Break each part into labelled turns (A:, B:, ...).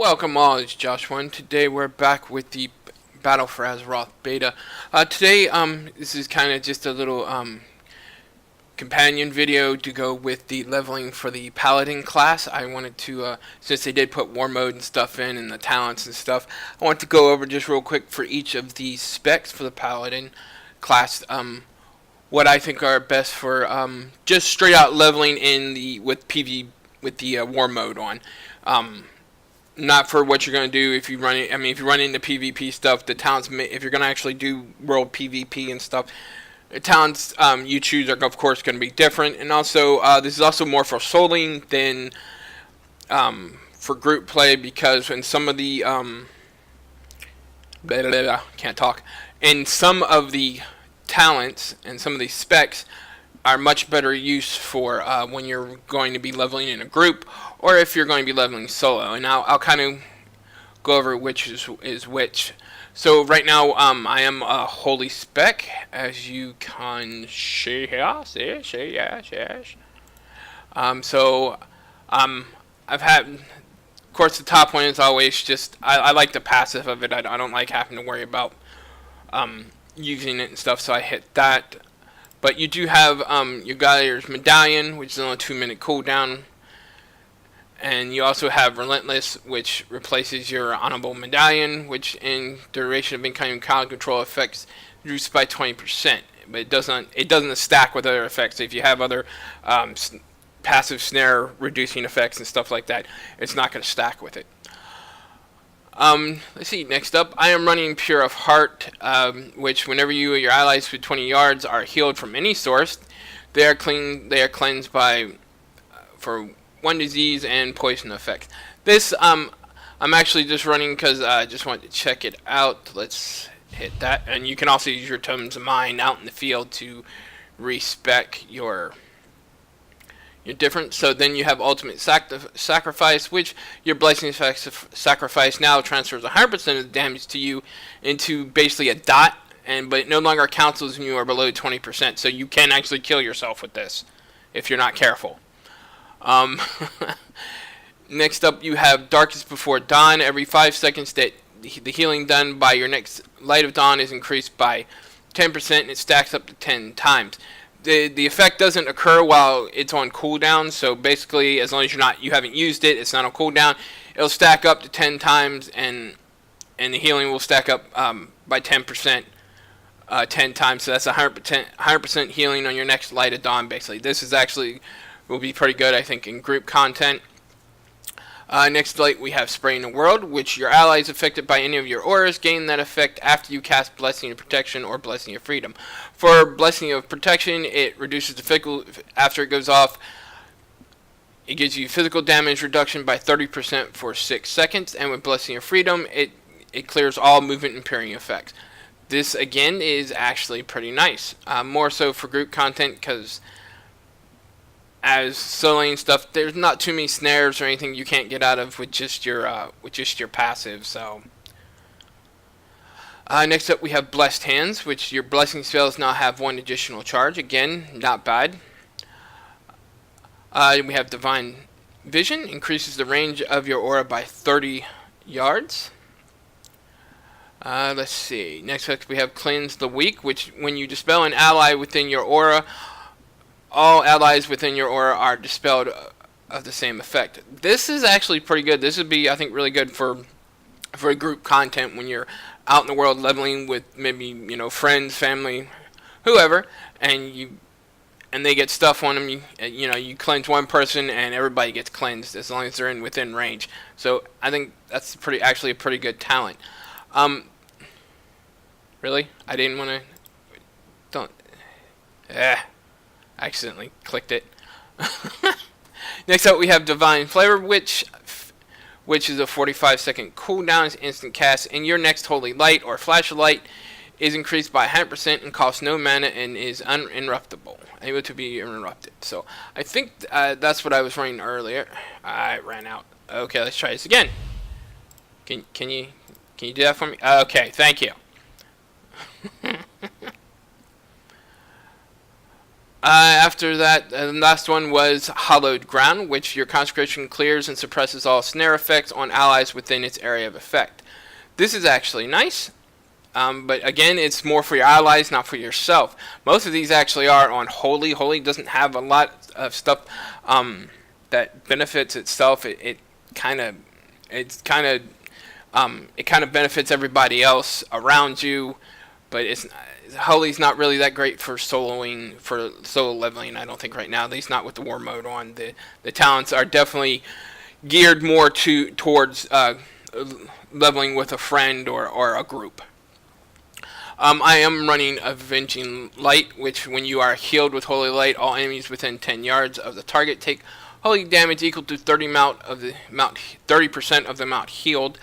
A: Welcome all, it's Joshua, and today we're back with the Battle for Azeroth beta. Today, this is kind of just a little, companion video to go with the leveling for the Paladin class. I wanted to, since they did put war mode and stuff in, and the talents and stuff, I want to go over just real quick for each of the specs for the Paladin class, what I think are best for, just straight out leveling in the, with war mode on. Not for what you're going to do if you run it. I mean, if you run into PvP stuff, the talents, if you're going to actually do world PvP and stuff, the talents you choose are, of course, going to be different. And also, this is also more for soloing than for group play, because in some of the, can't talk, in some of the talents and some of the specs are much better use for when you're going to be leveling in a group, or if you're going to be leveling solo. And I'll kind of go over which is which. So right now, I am a holy spec, as you can see here. Yes. I've had, of course, the top one is always just, I like the passive of it. I don't like having to worry about using it and stuff, so I hit that. But you do have your Guyer's Medallion, which is on a 2-minute cooldown. And you also have Relentless, which replaces your Honorable Medallion, which in duration of incoming crowd control effects reduced by 20%. But it doesn't stack with other effects. So if you have other passive snare reducing effects and stuff like that, it's not going to stack with it. Let's see, next up, I am running Pure of Heart, which whenever you or your allies with 20 yards are healed from any source, they are cleansed by, for 1 disease and poison effect. This, I'm actually just running because I just wanted to check it out. Let's hit that, and you can also use your Totems of Mind out in the field to respec your different. So then you have Ultimate Sacrifice, which your Blessing Sacrifice now transfers 100% of the damage to you into basically a dot, but it no longer counts when you are below 20%. So you can actually kill yourself with this if you're not careful. Next up, you have Darkest Before Dawn. Every 5 seconds that the healing done by your next Light of Dawn is increased by 10%, and it stacks up to 10 times. The effect doesn't occur while it's on cooldown, so basically, as long as you haven't used it, it's not on cooldown, it'll stack up to 10 times, and the healing will stack up by 10%, 10 times. So that's 100% healing on your next Light of Dawn. Basically, this is actually will be pretty good, I think, in group content. Next light, we have Spraying the World, which your allies affected by any of your auras gain that effect after you cast Blessing of Protection or Blessing of Freedom. For Blessing of Protection, it reduces the physical, after it goes off, it gives you physical damage reduction by 30% for 6 seconds, and with Blessing of Freedom, it clears all movement and parrying effects. This, again, is actually pretty nice. More so for group content, because as soloing stuff, there's not too many snares or anything you can't get out of with just your passive. So next up, we have Blessed Hands, which your blessing spells now have 1 additional charge. Again, not bad. We have Divine Vision, increases the range of your aura by 30 yards. Let's see. Next up, we have Cleanse the Weak, which when you dispel an ally within your aura, all allies within your aura are dispelled of the same effect. This is actually pretty good. This would be, I think, really good for group content when you're out in the world leveling with maybe, friends, family, whoever, and they get stuff on them. You cleanse one person and everybody gets cleansed as long as they're within range. So I think that's actually a pretty good talent. Really? I didn't want to. Accidentally clicked it. Next up, we have Divine Flavor, which is a 45-second cooldown. It's instant cast, and your next Holy Light or Flash of Light is increased by 100% and costs no mana and is uninterruptible, able to be interrupted. So I think that's what I was running earlier. I ran out. Okay, let's try this again. Can you do that for me? Okay, thank you. After that, the last one was Hallowed Ground, which your consecration clears and suppresses all snare effects on allies within its area of effect. This is actually nice, but again, it's more for your allies, not for yourself. Most of these actually are on Holy. Holy doesn't have a lot of stuff that benefits itself. It kind of benefits everybody else around you, but Holy's not really that great for solo leveling. I don't think right now, at least not with the war mode on. The talents are definitely geared more towards leveling with a friend or a group. I am running Avenging Light, which when you are healed with Holy Light, all enemies within 10 yards of the target take holy damage equal to 30% of the amount healed.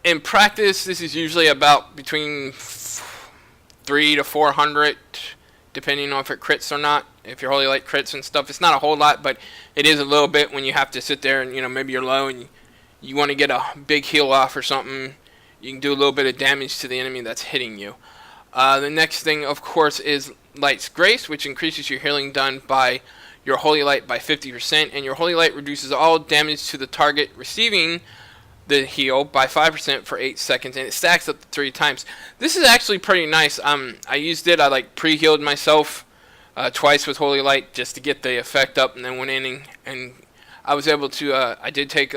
A: In practice, this is usually about between 3 to 400, depending on if it crits or not. If your Holy Light crits and stuff, it's not a whole lot, but it is a little bit when you have to sit there and maybe you're low and you want to get a big heal off or something. You can do a little bit of damage to the enemy that's hitting you. The next thing, of course, is Light's Grace, which increases your healing done by your Holy Light by 50%, and your Holy Light reduces all damage to the target receiving the heal by 5% for 8 seconds, and it stacks up to 3 times. This is actually pretty nice. I used it. I pre-healed myself twice with Holy Light just to get the effect up, and then went in and I was able to. I did take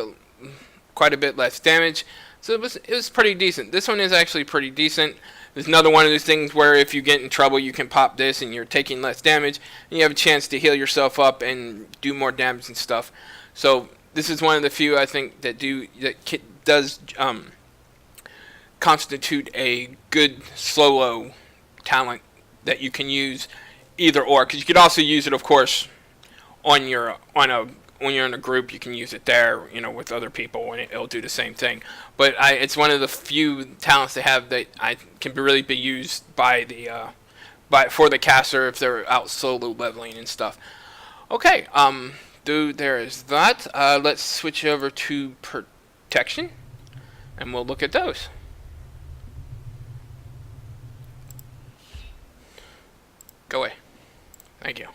A: quite a bit less damage. So it was pretty decent. This one is actually pretty decent. There's another one of those things where if you get in trouble, you can pop this and you're taking less damage, and you have a chance to heal yourself up and do more damage and stuff. So this is one of the few I think that does constitute a good solo talent that you can use either or. Because you could also use it, of course, when you're in a group. You can use it there, with other people, and it'll do the same thing. But it's one of the few talents they have that can really be used for the caster if they're out solo leveling and stuff. Okay, there is that. Let's switch over to protection, and we'll look at those. Go away. Thank you.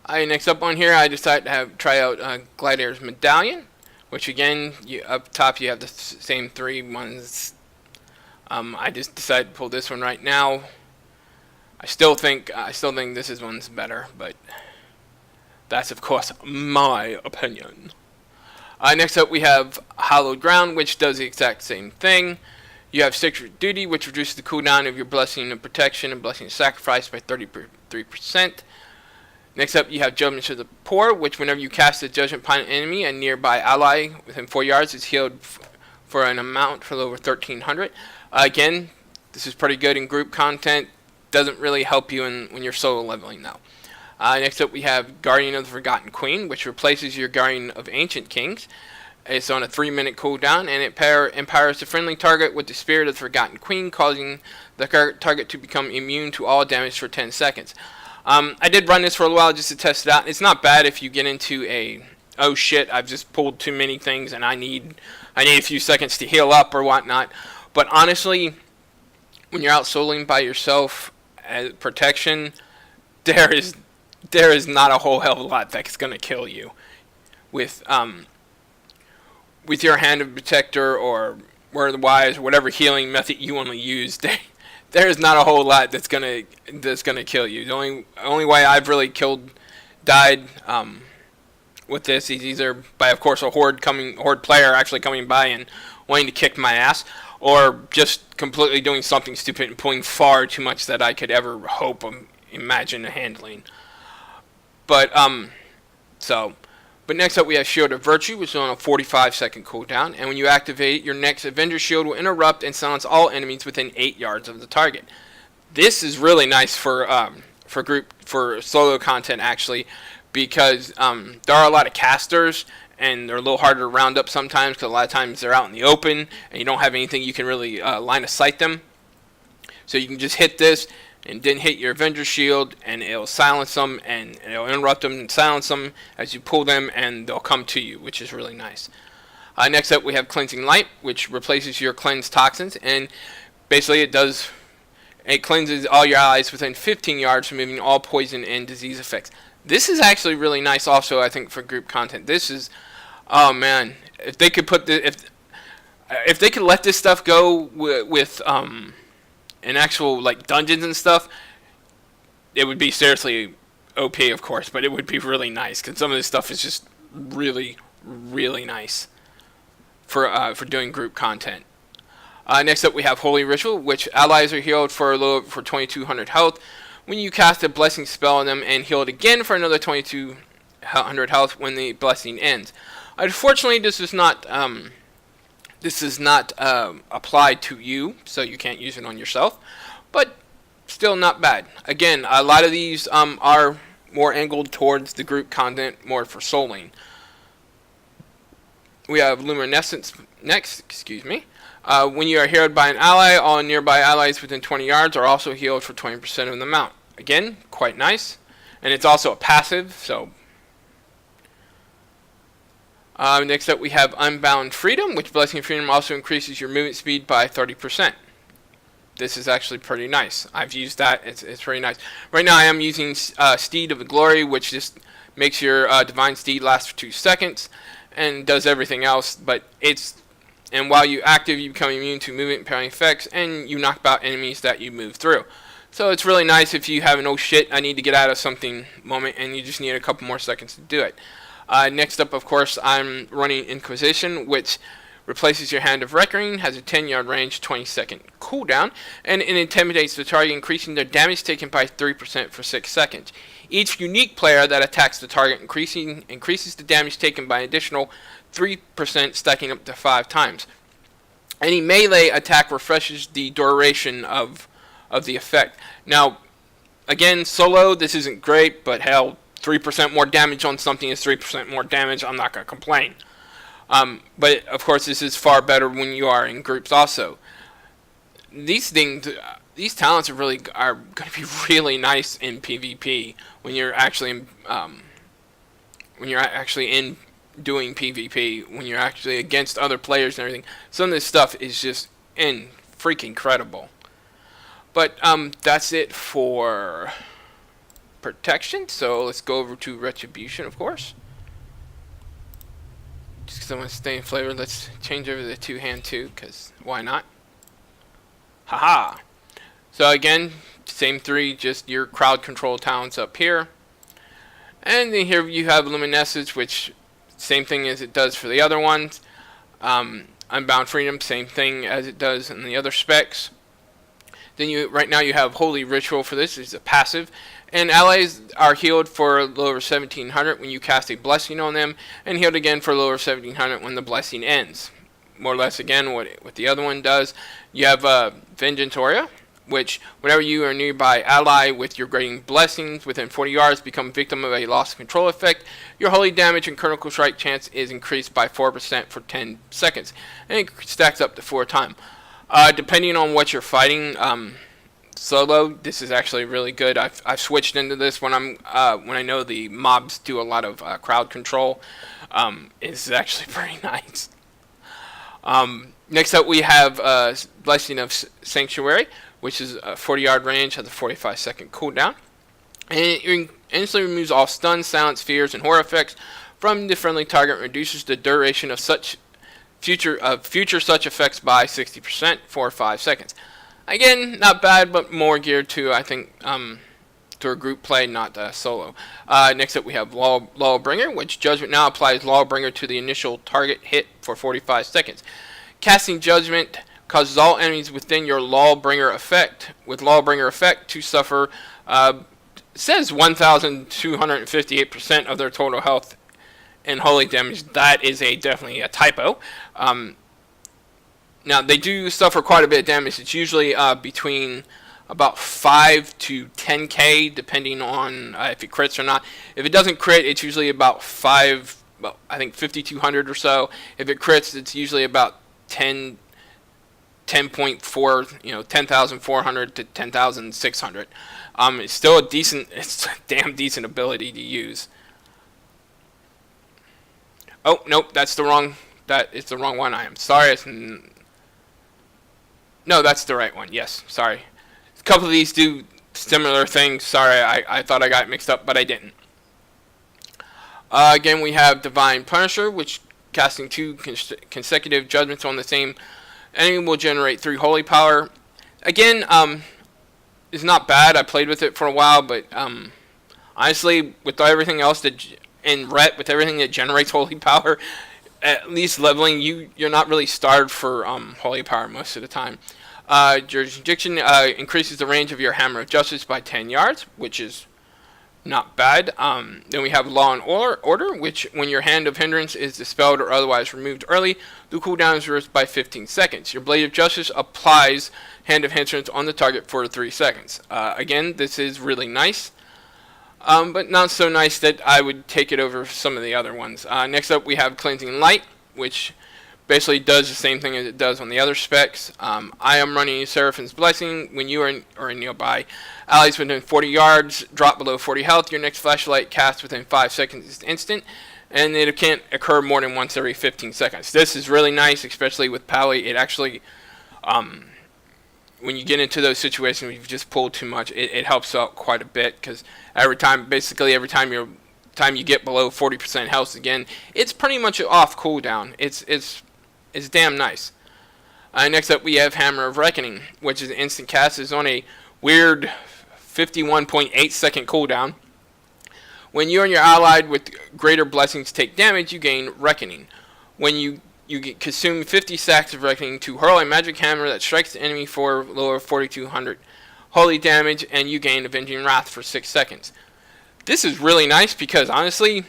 A: Next up on here, I decided to try out Glidier's Medallion, which again, up top you have the same 3 ones. I just decided to pull this one right now. I still think this one's better, but that's of course my opinion. Next up we have Hallowed Ground, which does the exact same thing. You have Sacred Duty, which reduces the cooldown of your Blessing of Protection and Blessing of Sacrifice by 33%. Next up, you have Judgment to the Poor, which whenever you cast a judgment upon an enemy, a nearby ally within 4 yards is healed for an amount for over 1,300. Again, this is pretty good in group content. Doesn't really help you when you're solo leveling, though. Next up, we have Guardian of the Forgotten Queen, which replaces your Guardian of Ancient Kings. It's on a 3-minute cooldown, and it empowers the friendly target with the Spirit of the Forgotten Queen, causing the target to become immune to all damage for 10 seconds. I did run this for a while just to test it out. It's not bad if you get into oh shit, I've just pulled too many things and I need a few seconds to heal up or whatnot. But honestly, when you're out soloing by yourself as protection, there is not a whole hell of a lot that's gonna kill you. With your Hand of Protector or Word of the Wise, whatever healing method you want to use, there is not a whole lot that's gonna kill you. The only way I've really died with this is either by, of course, a horde player actually coming by and wanting to kick my ass, or just completely doing something stupid and pulling far too much that I could ever hope or imagine handling. But next up we have Shield of Virtue, which is on a 45-second cooldown, and when you activate it, your next Avenger Shield will interrupt and silence all enemies within 8 yards of the target. This is really nice for solo content, actually, because there are a lot of casters, and they're a little harder to round up sometimes, because a lot of times they're out in the open, and you don't have anything you can really line of sight them. So you can just hit this, and then hit your Avenger Shield, and it'll silence them, and it'll interrupt them and silence them as you pull them, and they'll come to you, which is really nice. Next up, we have Cleansing Light, which replaces your cleansed toxins, and basically it It cleanses all your allies within 15 yards, removing all poison and disease effects. This is actually really nice also, I think, for group content. This is, oh man, if they could put the, if they could let this stuff go with an actual like dungeons and stuff, it would be seriously OP, of course, but it would be really nice because some of this stuff is just really, really nice for doing group content. Next up, we have Holy Ritual, which allies are healed for 2,200 health when you cast a blessing spell on them, and healed again for another 2,200 health when the blessing ends. Unfortunately, this is not applied to you, so you can't use it on yourself, but still not bad. Again, a lot of these are more angled towards the group content, more for souling. We have Luminescence next, excuse me. When you are healed by an ally, all nearby allies within 20 yards are also healed for 20% of the amount. Again, quite nice. And it's also a passive, so... next up we have Unbound Freedom, which Blessing Freedom also increases your movement speed by 30%. This is actually pretty nice. I've used that. It's pretty nice. Right now I am using Steed of the Glory, which just makes your Divine Steed last for 2 seconds and does everything else, but it's... And while you active, you become immune to movement impairing effects, and you knock out enemies that you move through. So it's really nice if you have an oh shit, I need to get out of something moment, and you just need a couple more seconds to do it. Next up, of course, I'm running Inquisition, which replaces your Hand of Reckoning, has a 10-yard range, 20-second cooldown, and it intimidates the target, increasing their damage taken by 3% for 6 seconds. Each unique player that attacks the target increases the damage taken by an additional 3%, stacking up to 5 times. Any melee attack refreshes the duration of the effect. Now, again, solo, this isn't great, but hell, 3% more damage on something is 3% more damage. I'm not going to complain. But, of course, this is far better when you are in groups also. These things, these talents are going to be really nice in PvP when you're actually in doing PvP, when you're actually against other players and everything. Some of this stuff is just freaking incredible. But that's it for protection. So let's go over to Retribution, of course. Just because I want to stay in flavor, let's change over to the two-hand too, because why not? Haha! So again, same 3, just your crowd control talents up here. And then here you have Luminescence, which same thing as it does for the other ones. Unbound Freedom, same thing as it does in the other specs. Then right now you have Holy Ritual for this. It's a passive. And allies are healed for a little over 1,700 when you cast a blessing on them, and healed again for a little over 1,700 when the blessing ends. More or less again what the other one does. You have Vengeantoria, which whenever you are nearby ally with your grading blessings within 40 yards become victim of a loss of control effect, your holy damage and critical strike chance is increased by 4% for 10 seconds, and it stacks up to 4 times. Depending on what you're fighting, solo, this is actually really good. I've switched into this when I know the mobs do a lot of crowd control. It's actually pretty nice. Next up we have Blessing of Sanctuary, which is a 40-yard range, has a 45-second cooldown, and it instantly removes all stun, silence, fears, and horror effects from the friendly target, and reduces the duration of future such effects by 60% for 5 seconds. Again, not bad, but more geared to, I think, to a group play, not solo. Next up we have Lawbringer, which Judgment now applies Lawbringer to the initial target hit for 45 seconds. Casting Judgment causes all enemies within your Lawbringer effect, to suffer, says 1,258% of their total health and holy damage. That is definitely a typo. Now, they do suffer quite a bit of damage. It's usually between about 5 to 10k, depending on if it crits or not. If it doesn't crit, it's usually about 5,200 or so. If it crits, it's usually about 10.4, 10,400 to 10,600. It's still it's a damn decent ability to use. Oh, nope, that is the wrong one. I am sorry. No, that's the right one. Yes, sorry. couple of these do similar things. Sorry, I thought I got mixed up, but I didn't. Again, we have Divine Punisher, which casting 2 consecutive judgments on the same enemy will generate 3 holy power. Again, it's not bad. I played with it for a while, but honestly, with everything else in Ret, with everything that generates holy power, at least leveling, you're not really starved for holy power most of the time. Jurisdiction increases the range of your Hammer of Justice by 10 yards, which is not bad. Then we have Law and Order, which when your Hand of Hindrance is dispelled or otherwise removed early, the cooldown is reversed by 15 seconds. Your Blade of Justice applies Hand of Hindrance on the target for 3 seconds. Again, this is really nice. But not so nice that I would take it over some of the other ones. Next up, we have Cleansing Light, which basically does the same thing as it does on the other specs. I am running Seraphim's Blessing. When you are nearby allies within 40 yards, drop below 40 health, your next flashlight cast within 5 seconds is instant, and it can't occur more than once every 15 seconds. This is really nice, especially with Pally. It actually, when you get into those situations where you've just pulled too much, it helps out quite a bit, because every time you get below 40% health again, it's pretty much off cooldown. It's damn nice. Next up, we have Hammer of Reckoning, which is an instant cast. It's on a weird 51.8 second cooldown. When you and your allied with greater blessings take damage, you gain Reckoning. When you consume 50 stacks of Reckoning to hurl a magic hammer that strikes the enemy for lower 4200 holy damage, and you gain Avenging Wrath for 6 seconds. This is really nice because honestly,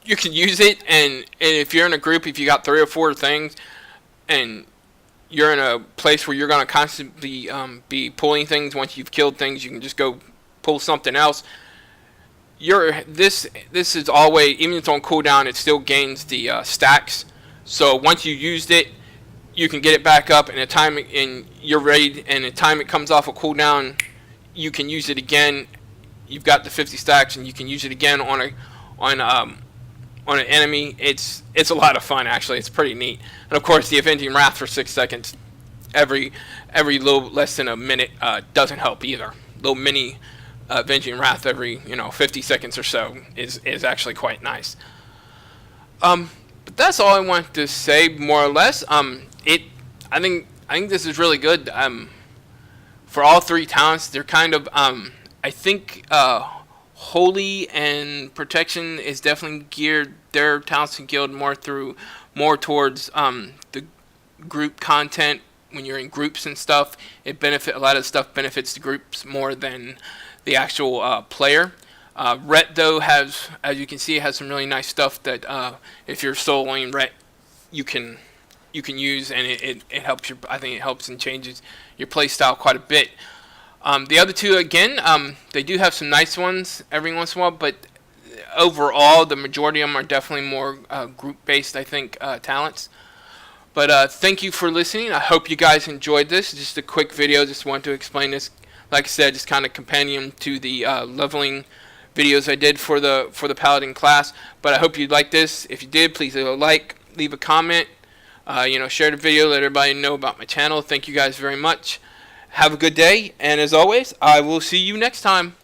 A: you can use it, and if you're in a group, if you got 3 or 4 things, and you're in a place where you're going to constantly be pulling things, once you've killed things, you can just go pull something else. This is always, even if it's on cooldown, it still gains the stacks. So once you used it, you can get it back up, and you're ready, and the time it comes off a cooldown, you can use it again. You've got the 50 stacks, and you can use it again on an enemy. It's a lot of fun, actually. It's pretty neat. And of course, the Avenging Wrath for 6 seconds, every little less than a minute, doesn't help either. Little mini Avenging Wrath every 50 seconds or so is actually quite nice. But that's all I want to say, more or less. I think this is really good. For all 3 talents, they're kind of I think Holy and Protection is definitely geared their talents and guild more towards the group content. When you're in groups and stuff, a lot of stuff benefits the groups more than the actual player. Ret, though, has, as you can see, has some really nice stuff that if you're soloing Ret, you can use, and it helps I think it helps and changes your play style quite a bit. The other 2, again, they do have some nice ones every once in a while, but overall, the majority of them are definitely more group-based, I think, talents. But thank you for listening. I hope you guys enjoyed this. Just a quick video. Just wanted to explain this. Like I said, just kind of compendium to the leveling videos I did for the Paladin class. But I hope you liked this. If you did, please leave a like, leave a comment, share the video, let everybody know about my channel. Thank you guys very much. Have a good day, and as always, I will see you next time.